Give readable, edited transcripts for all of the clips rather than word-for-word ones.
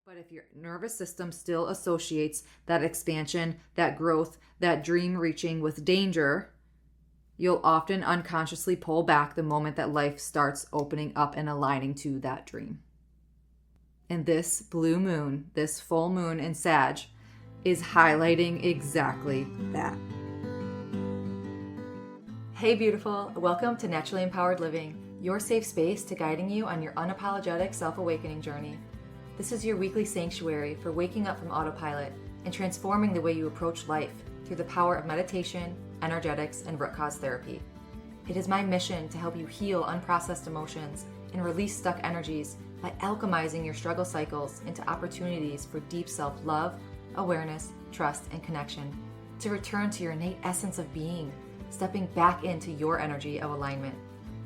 But if your nervous system still associates that expansion, that growth, that dream reaching with danger, you'll often unconsciously pull back the moment that life starts opening up and aligning to that dream. And this blue moon, this full moon in Sag, is highlighting exactly that. Hey beautiful, welcome to Naturally Empowered Living, your safe space to guiding you on your unapologetic self-awakening journey. This is your weekly sanctuary for waking up from autopilot and transforming the way you approach life through the power of meditation, energetics, and root cause therapy. It is my mission to help you heal unprocessed emotions and release stuck energies by alchemizing your struggle cycles into opportunities for deep self-love, awareness, trust, and connection, to return to your innate essence of being, stepping back into your energy of alignment.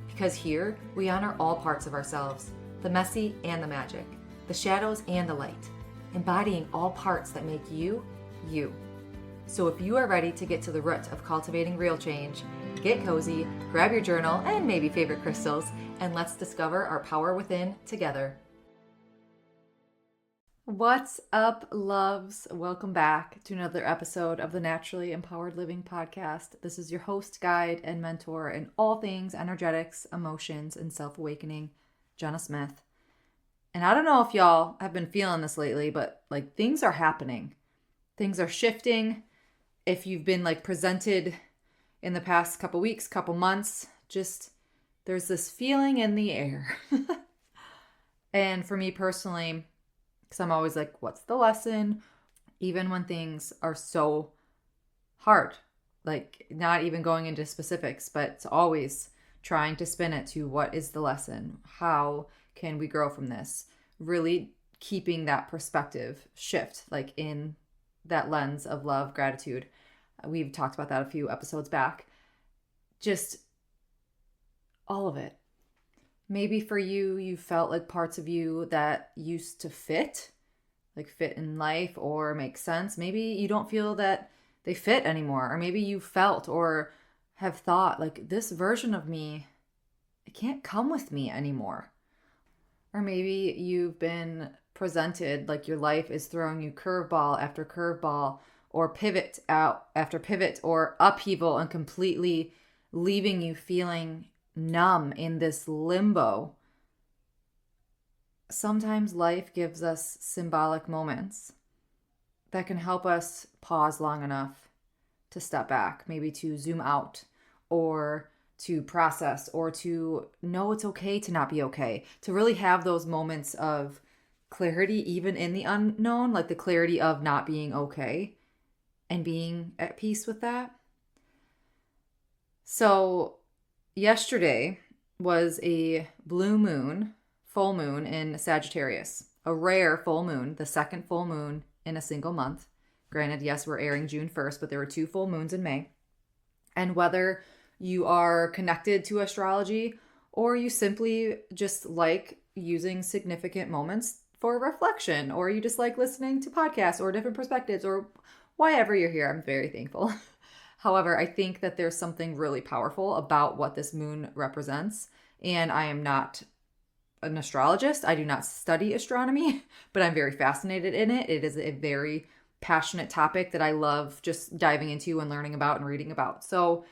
Because here, we honor all parts of ourselves, the messy and the magic, the shadows and the light, embodying all parts that make you, you. So if you are ready to get to the root of cultivating real change, get cozy, grab your journal and maybe favorite crystals, and let's discover our power within together. What's up, loves? Welcome back to another episode of the Naturally Empowered Living podcast. This is your host, guide, and mentor in all things energetics, emotions, and self-awakening, Jenna Smith. And I don't know if y'all have been feeling this lately, but things are happening. Things are shifting. If you've been presented in the past couple weeks, couple months, just there's this feeling in the air. And for me personally, because I'm always like, what's the lesson? Even when things are so hard, not even going into specifics, but it's always trying to spin it to what is the lesson? How can we grow from this? Really keeping that perspective shift, in that lens of love, gratitude. We've talked about that a few episodes back. Just all of it. Maybe for you, you felt like parts of you that used to fit in life or make sense. Maybe you don't feel that they fit anymore. Or maybe you felt or have thought this version of me, it can't come with me anymore. Or maybe you've been presented your life is throwing you curveball after curveball, or pivot out after pivot, or upheaval, and completely leaving you feeling numb in this limbo. Sometimes life gives us symbolic moments that can help us pause long enough to step back, maybe to zoom out, or to process, or to know it's okay to not be okay, to really have those moments of clarity, even in the unknown, the clarity of not being okay and being at peace with that. So yesterday was a blue moon, full moon in Sagittarius, a rare full moon, the second full moon in a single month. Granted, yes, we're airing June 1st, but there were 2 full moons in May. And whether you are connected to astrology or you simply just like using significant moments for reflection, or you just like listening to podcasts or different perspectives, or why ever you're here, I'm very thankful. However, I think that there's something really powerful about what this moon represents. And I am not an astrologist. I do not study astronomy, but I'm very fascinated in it. It is a very passionate topic that I love just diving into and learning about and reading about. So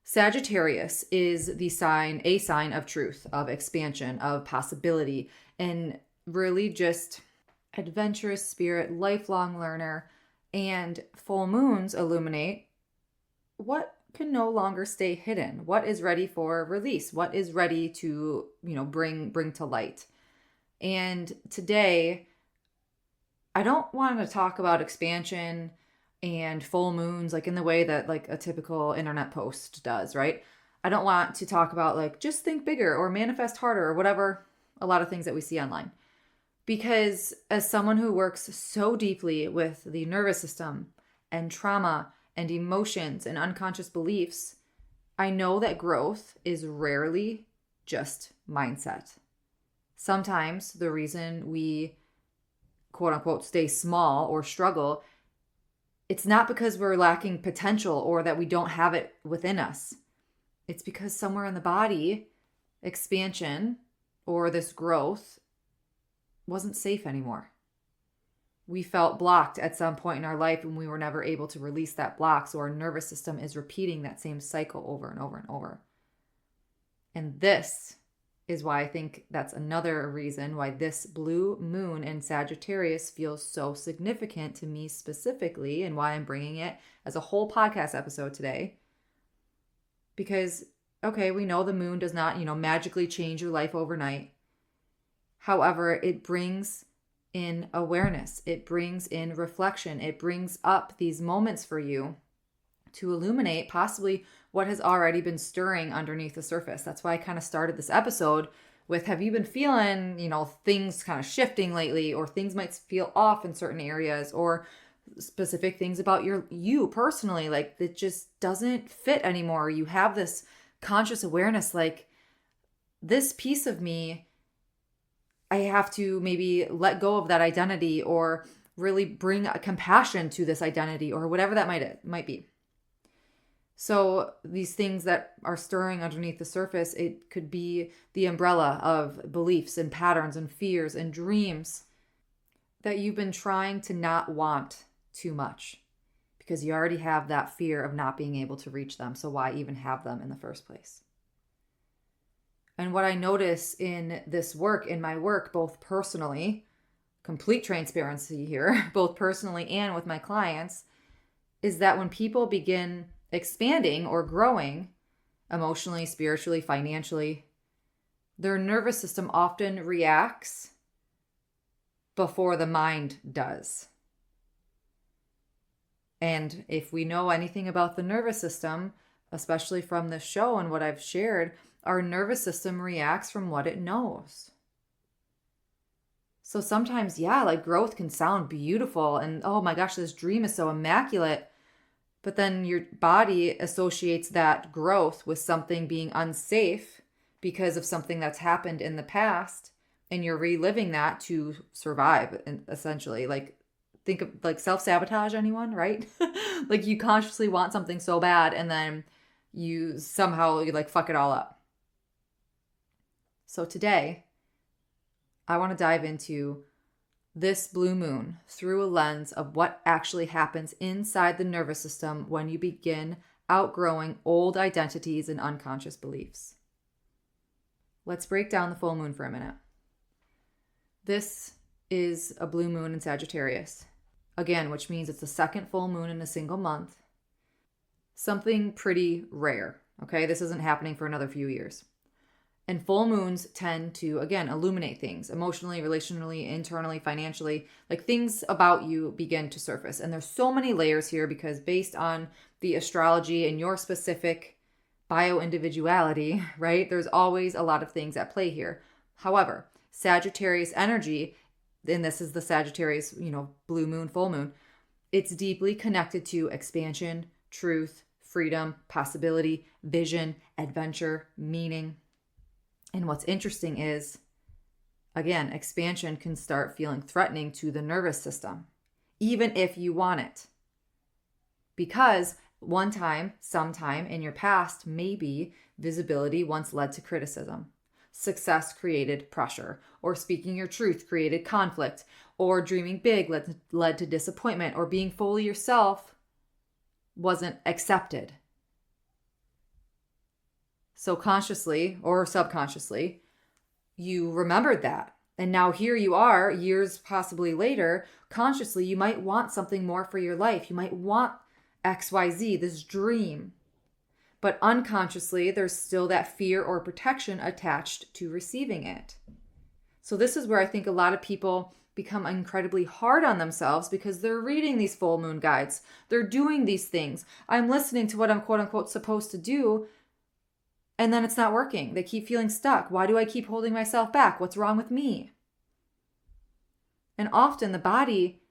Sagittarius is a sign of truth, of expansion, of possibility, and really just adventurous spirit, lifelong learner. And full moons illuminate what can no longer stay hidden, what is ready for release, what is ready to, bring to light. And today, I don't want to talk about expansion and full moons in the way that a typical internet post does, right? I don't want to talk about just think bigger or manifest harder or whatever, a lot of things that we see online. Because as someone who works so deeply with the nervous system and trauma and emotions and unconscious beliefs, I know that growth is rarely just mindset. Sometimes the reason we quote unquote stay small or struggle, it's not because we're lacking potential or that we don't have it within us. It's because somewhere in the body, expansion or this growth wasn't safe anymore. we felt blocked at some point in our life and we were never able to release that block. So our nervous system is repeating that same cycle over and over and over. And this is why I think that's another reason why this blue moon in Sagittarius feels so significant to me specifically, and why I'm bringing it as a whole podcast episode today. Because, okay, we know the moon does not, magically change your life overnight. However, it brings in awareness. It brings in reflection. It brings up these moments for you to illuminate possibly what has already been stirring underneath the surface. That's why I kind of started this episode with, have you been feeling, things kind of shifting lately, or things might feel off in certain areas, or specific things about you personally, like it just doesn't fit anymore. You have this conscious awareness, like this piece of me, I have to maybe let go of that identity, or really bring a compassion to this identity, or whatever that might be. So these things that are stirring underneath the surface, it could be the umbrella of beliefs and patterns and fears and dreams that you've been trying to not want too much, because you already have that fear of not being able to reach them. So why even have them in the first place? And what I notice in this work, in my work, both personally, complete transparency here, both personally and with my clients, is that when people begin expanding or growing emotionally, spiritually, financially, their nervous system often reacts before the mind does. And if we know anything about the nervous system, especially from this show and what I've shared, our nervous system reacts from what it knows. So sometimes, like growth can sound beautiful and, oh my gosh, this dream is so immaculate. But then your body associates that growth with something being unsafe because of something that's happened in the past, and you're reliving that to survive, essentially. Like, think of like self-sabotage, anyone, right? Like you consciously want something so bad, and then you somehow fuck it all up. So today, I want to dive into this blue moon through a lens of what actually happens inside the nervous system when you begin outgrowing old identities and unconscious beliefs. Let's break down the full moon for a minute. This is a blue moon in Sagittarius, again, which means it's the second full moon in a single month. Something pretty rare, okay? This isn't happening for another few years. And full moons tend to, again, illuminate things emotionally, relationally, internally, financially, like things about you begin to surface. And there's so many layers here because based on the astrology and your specific bio-individuality, right, there's always a lot of things at play here. However, Sagittarius energy, and this is the Sagittarius, blue moon, full moon, it's deeply connected to expansion, truth, freedom, possibility, vision, adventure, meaning. And what's interesting is, again, expansion can start feeling threatening to the nervous system, even if you want it. Because one time, sometime in your past, maybe visibility once led to criticism. Success created pressure, or speaking your truth created conflict, or dreaming big led to disappointment, or being fully yourself wasn't accepted. So consciously or subconsciously, you remembered that. And now here you are, years possibly later, consciously, you might want something more for your life. You might want XYZ, this dream. But unconsciously, there's still that fear or protection attached to receiving it. So this is where I think a lot of people become incredibly hard on themselves because they're reading these full moon guides. They're doing these things. I'm listening to what I'm quote unquote supposed to do, and then it's not working. They keep feeling stuck. Why do I keep holding myself back? What's wrong with me? And often the body,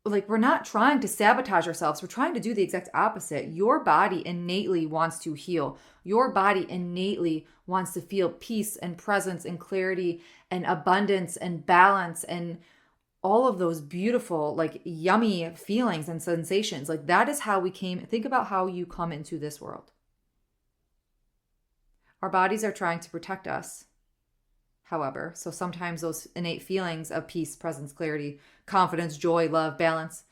we're not trying to sabotage ourselves. We're trying to do the exact opposite. Your body innately wants to heal. Your body innately wants to feel peace and presence and clarity and abundance and balance and all of those beautiful, yummy feelings and sensations. That is how we came. Think about how you come into this world. Our bodies are trying to protect us however. So sometimes those innate feelings of peace, presence, clarity, confidence, joy, love, balance,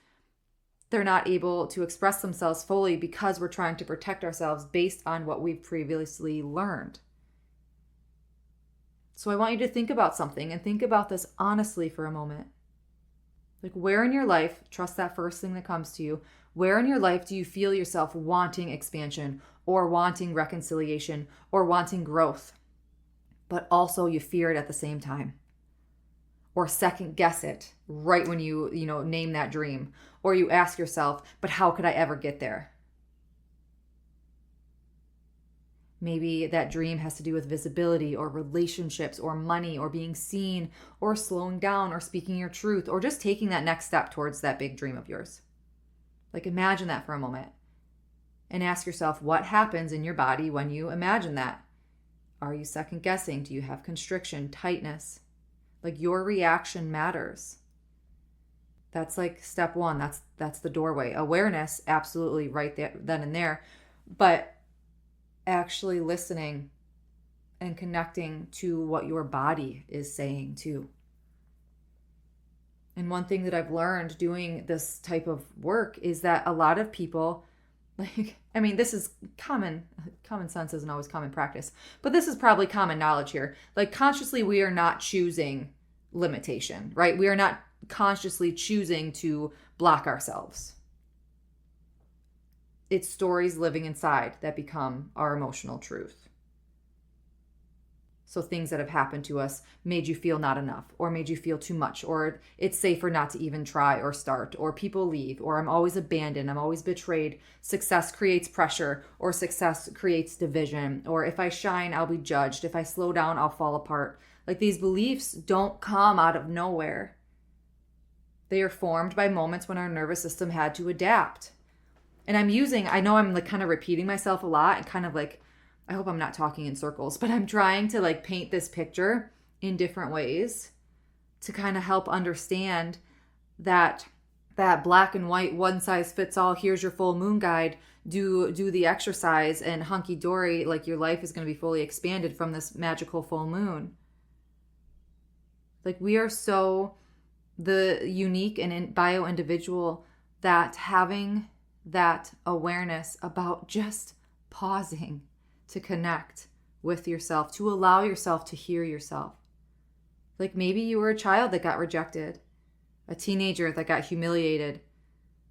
they're not able to express themselves fully because we're trying to protect ourselves based on what we've previously learned. So I want you to think about something and think about this honestly for a moment. Like, where in your life, trust that first thing that comes to you, where in your life do you feel yourself wanting expansion or wanting reconciliation or wanting growth, but also you fear it at the same time? Or second guess it right when you name that dream. Or you ask yourself, but how could I ever get there? Maybe that dream has to do with visibility or relationships or money or being seen or slowing down or speaking your truth or just taking that next step towards that big dream of yours. Like, imagine that for a moment and ask yourself, what happens in your body when you imagine that? Are you second guessing? Do you have constriction, tightness? Like, your reaction matters. That's like step one. That's the doorway. Awareness, absolutely right there, then and there. But actually listening and connecting to what your body is saying too. And one thing that I've learned doing this type of work is that a lot of people, this is common sense isn't always common practice, but this is probably common knowledge here. Like, consciously, we are not choosing limitation, right? We are not consciously choosing to block ourselves. It's stories living inside that become our emotional truth. So things that have happened to us made you feel not enough, or made you feel too much, or it's safer not to even try or start, or people leave, or I'm always abandoned, I'm always betrayed, success creates pressure, or success creates division, or if I shine, I'll be judged, if I slow down, I'll fall apart. Like, these beliefs don't come out of nowhere. They are formed by moments when our nervous system had to adapt. And I know I'm like kind of repeating myself a lot and kind of like, I hope I'm not talking in circles, but I'm trying to like paint this picture in different ways to kind of help understand that black and white, one size fits all, here's your full moon guide, do the exercise and hunky dory, like your life is going to be fully expanded from this magical full moon. Like, we are so the unique and bio individual that having that awareness about just pausing to connect with yourself, to allow yourself to hear yourself. Like, maybe you were a child that got rejected, a teenager that got humiliated,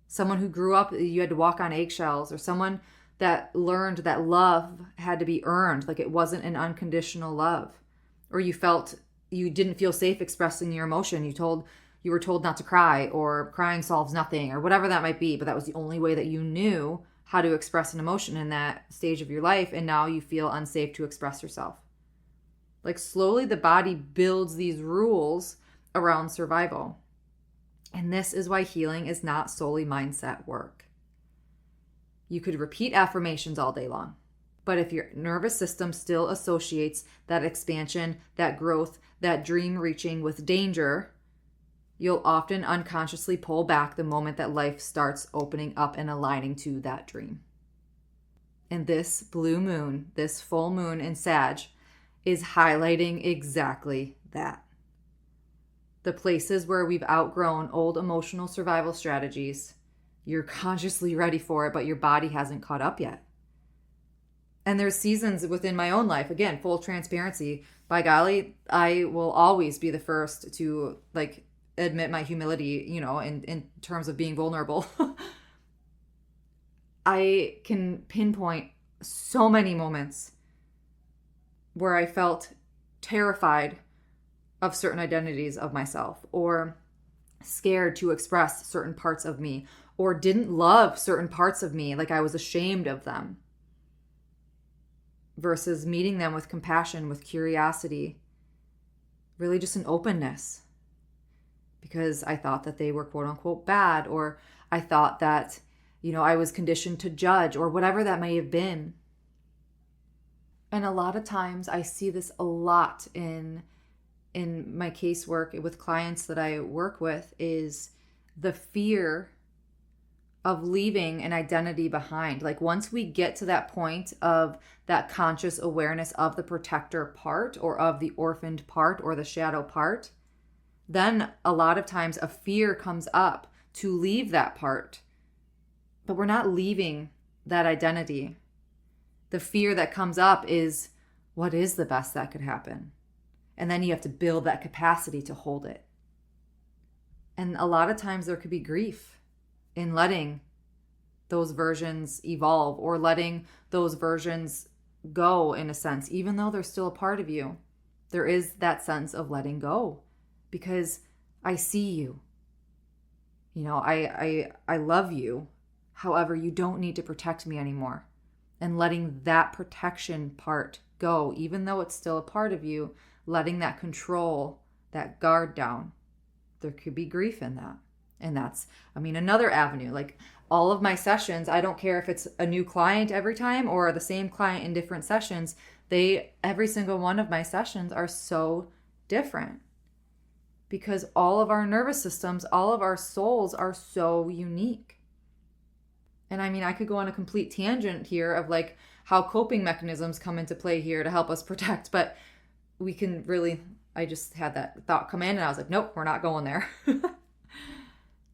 someone who grew up, you had to walk on eggshells, or someone that learned that love had to be earned, like it wasn't an unconditional love, or you didn't feel safe expressing your emotion. You were told not to cry, or crying solves nothing, or whatever that might be, but that was the only way that you knew how to express an emotion in that stage of your life, and now you feel unsafe to express yourself. Like, slowly the body builds these rules around survival. And this is why healing is not solely mindset work. You could repeat affirmations all day long, but if your nervous system still associates that expansion, that growth, that dream reaching with danger, you'll often unconsciously pull back the moment that life starts opening up and aligning to that dream. And this blue moon, this full moon in Sag, is highlighting exactly that. The places where we've outgrown old emotional survival strategies, you're consciously ready for it, but your body hasn't caught up yet. And there's seasons within my own life, again, full transparency. By golly, I will always be the first to admit my humility, in terms of being vulnerable. I can pinpoint so many moments where I felt terrified of certain identities of myself, or scared to express certain parts of me, or didn't love certain parts of me, like I was ashamed of them, versus meeting them with compassion, with curiosity, really just an openness, because I thought that they were quote unquote bad, or I thought that, I was conditioned to judge, or whatever that may have been. And a lot of times I see this a lot in my casework with clients that I work with, is the fear of leaving an identity behind. Like once we get to that point of that conscious awareness of the protector part or of the orphaned part or the shadow part, then a lot of times a fear comes up to leave that part. But we're not leaving that identity. The fear that comes up is, what is the best that could happen? And then you have to build that capacity to hold it. And a lot of times there could be grief in letting those versions evolve or letting those versions go, in a sense, even though they're still a part of you. There is that sense of letting go because I see you. You know, I love you. However, you don't need to protect me anymore. And letting that protection part go, even though it's still a part of you, letting that control, that guard down. There could be grief in that. And that's, another avenue. Like all of my sessions, I don't care if it's a new client every time or the same client in different sessions, every single one of my sessions are so different because all of our nervous systems, all of our souls are so unique. And I could go on a complete tangent here of like how coping mechanisms come into play here to help us protect, but we can really, I just had that thought come in and I was like, nope, we're not going there.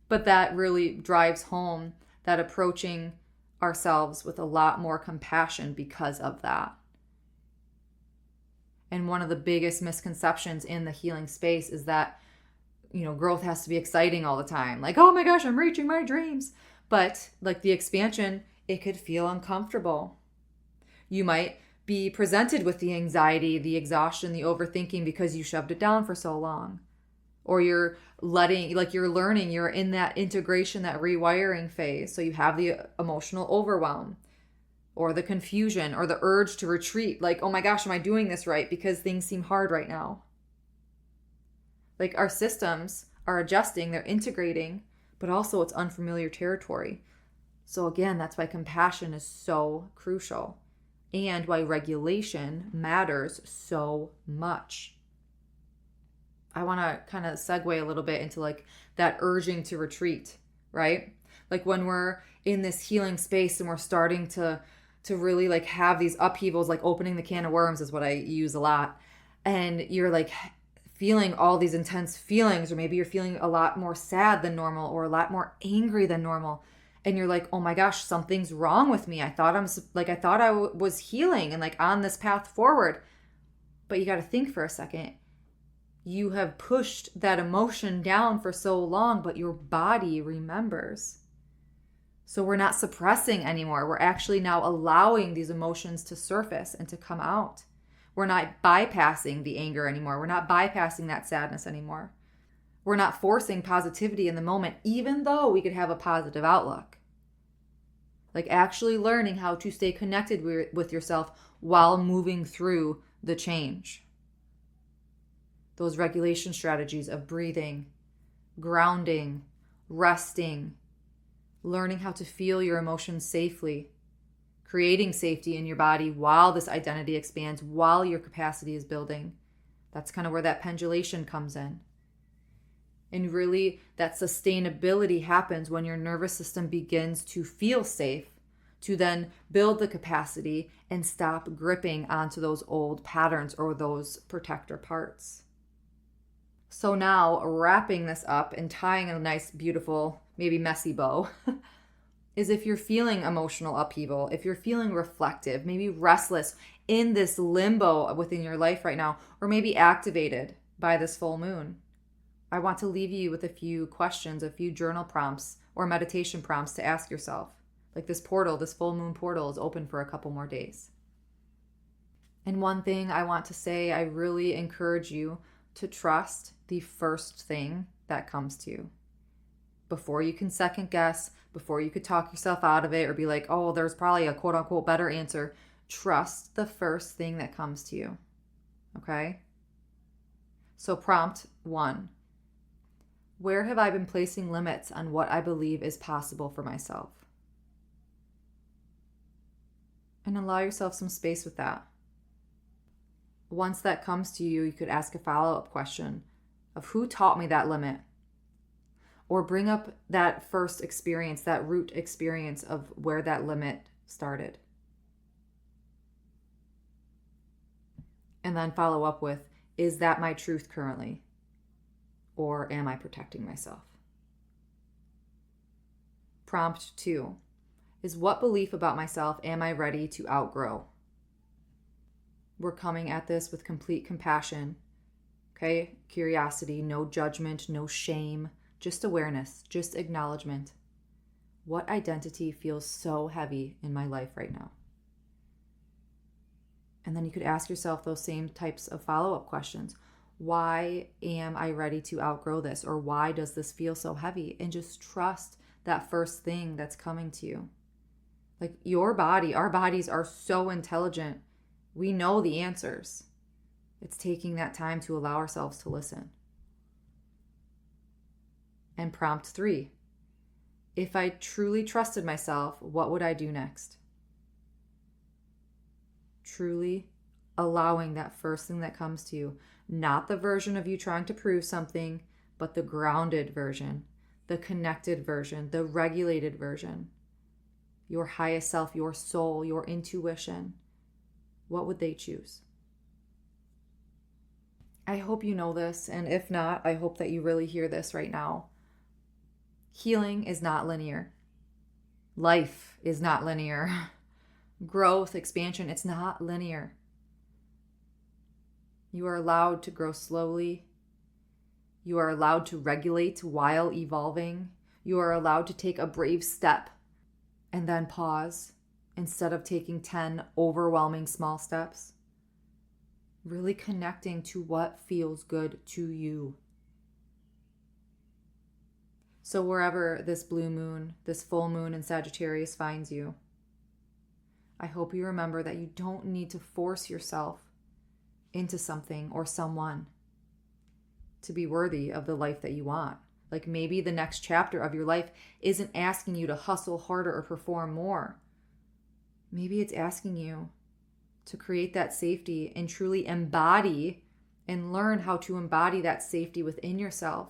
But that really drives home that approaching ourselves with a lot more compassion because of that. And one of the biggest misconceptions in the healing space is that, growth has to be exciting all the time. Like, oh my gosh, I'm reaching my dreams. But like the expansion, it could feel uncomfortable. You might be presented with the anxiety, the exhaustion, the overthinking because you shoved it down for so long. Or you're learning, you're in that integration, that rewiring phase. So you have the emotional overwhelm or the confusion or the urge to retreat. Like, oh my gosh, am I doing this right? Because things seem hard right now. Like our systems are adjusting, they're integrating, but also it's unfamiliar territory. So again, that's why compassion is so crucial and why regulation matters so much. I want to kind of segue a little bit into like that urging to retreat, right? Like when we're in this healing space and we're starting to really like have these upheavals, like opening the can of worms is what I use a lot. And you're like feeling all these intense feelings, or maybe you're feeling a lot more sad than normal or a lot more angry than normal. And you're like, oh my gosh, something's wrong with me. I thought I was healing and like on this path forward. But you got to think for a second. You have pushed that emotion down for so long, but your body remembers. So we're not suppressing anymore. We're actually now allowing these emotions to surface and to come out. We're not bypassing the anger anymore. We're not bypassing that sadness anymore. We're not forcing positivity in the moment, even though we could have a positive outlook. Like actually learning how to stay connected with yourself while moving through the change. Those regulation strategies of breathing, grounding, resting, learning how to feel your emotions safely, creating safety in your body while this identity expands, while your capacity is building. That's kind of where that pendulation comes in. And really, that sustainability happens when your nervous system begins to feel safe, to then build the capacity and stop gripping onto those old patterns or those protector parts. So now, wrapping this up and tying a nice, beautiful, maybe messy bow, is if you're feeling emotional upheaval, if you're feeling reflective, maybe restless in this limbo within your life right now, or maybe activated by this full moon, I want to leave you with a few questions, a few journal prompts or meditation prompts to ask yourself. Like this full moon portal is open for a couple more days. And one thing I want to say, I really encourage you to trust the first thing that comes to you. Before you can second guess, before you could talk yourself out of it or be like, oh, there's probably a quote unquote better answer, trust the first thing that comes to you. Okay? So prompt 1. Where have I been placing limits on what I believe is possible for myself? And allow yourself some space with that. Once that comes to you, you could ask a follow-up question of who taught me that limit? or bring up that first experience, that root experience of where that limit started. And then follow up with, is that my truth currently? Or am I protecting myself? Prompt 2 is, what belief about myself am I ready to outgrow? We're coming at this with complete compassion, okay? Curiosity, no judgment, no shame, just awareness, just acknowledgement. What identity feels so heavy in my life right now? And then you could ask yourself those same types of follow-up questions. Why am I ready to outgrow this? Or why does this feel so heavy? And just trust that first thing that's coming to you. Like your body, our bodies are so intelligent. We know the answers. It's taking that time to allow ourselves to listen. And prompt 3, if I truly trusted myself, what would I do next? Truly allowing that first thing that comes to you, not the version of you trying to prove something, but the grounded version, the connected version, the regulated version, your highest self, your soul, your intuition. What would they choose? I hope you know this, and if not, I hope that you really hear this right now. Healing is not linear. Life is not linear. Growth, expansion, it's not linear. You are allowed to grow slowly. You are allowed to regulate while evolving. You are allowed to take a brave step and then pause instead of taking 10 overwhelming small steps. Really connecting to what feels good to you. So wherever this blue moon, this full moon in Sagittarius finds you, I hope you remember that you don't need to force yourself into something or someone to be worthy of the life that you want. Like maybe the next chapter of your life isn't asking you to hustle harder or perform more. Maybe it's asking you to create that safety and truly embody and learn how to embody that safety within yourself,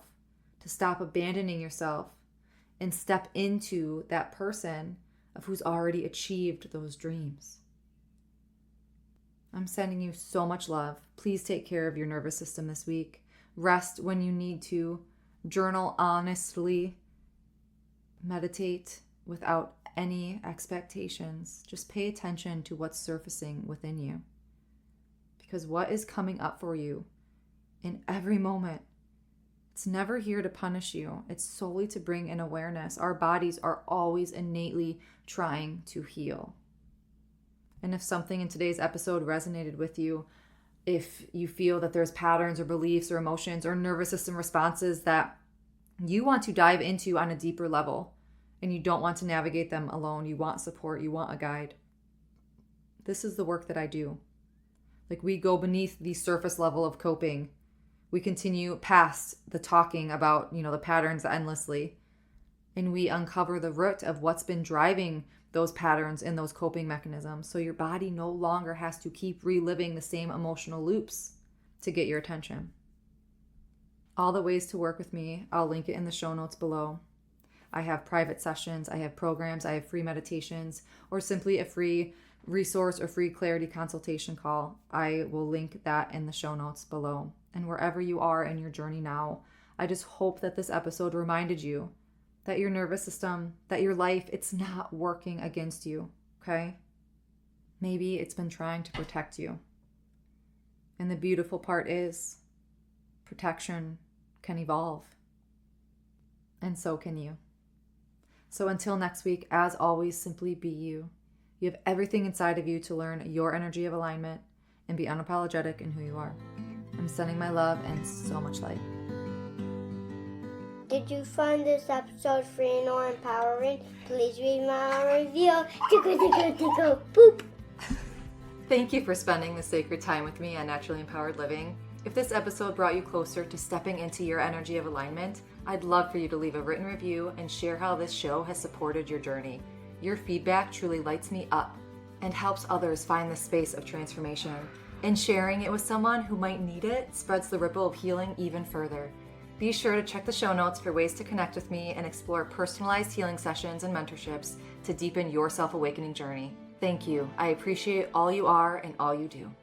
to stop abandoning yourself and step into that person of who's already achieved those dreams. I'm sending you so much love. Please take care of your nervous system this week. Rest when you need to. Journal honestly. Meditate without any expectations. Just pay attention to what's surfacing within you. Because what is coming up for you in every moment, it's never here to punish you. It's solely to bring in awareness. Our bodies are always innately trying to heal. And if something in today's episode resonated with you, if you feel that there's patterns or beliefs or emotions or nervous system responses that you want to dive into on a deeper level and you don't want to navigate them alone, you want support, you want a guide, this is the work that I do. Like we go beneath the surface level of coping. We continue past the talking about, the patterns endlessly. And we uncover the root of what's been driving those patterns and those coping mechanisms. So your body no longer has to keep reliving the same emotional loops to get your attention. All the ways to work with me, I'll link it in the show notes below. I have private sessions, I have programs, I have free meditations, or simply a free resource or free clarity consultation call. I will link that in the show notes below. And wherever you are in your journey now, I just hope that this episode reminded you that your nervous system, that your life, it's not working against you, okay? Maybe it's been trying to protect you. And the beautiful part is protection can evolve. And so can you. So until next week, as always, simply be you. You have everything inside of you to learn your energy of alignment and be unapologetic in who you are. I'm sending my love and so much light. Did you find this episode free or empowering? Please read my review. Tickle, boop. Thank you for spending this sacred time with me on Naturally Empowered Living. If this episode brought you closer to stepping into your energy of alignment, I'd love for you to leave a written review and share how this show has supported your journey. Your feedback truly lights me up and helps others find the space of transformation. And sharing it with someone who might need it spreads the ripple of healing even further. Be sure to check the show notes for ways to connect with me and explore personalized healing sessions and mentorships to deepen your self-awakening journey. Thank you. I appreciate all you are and all you do.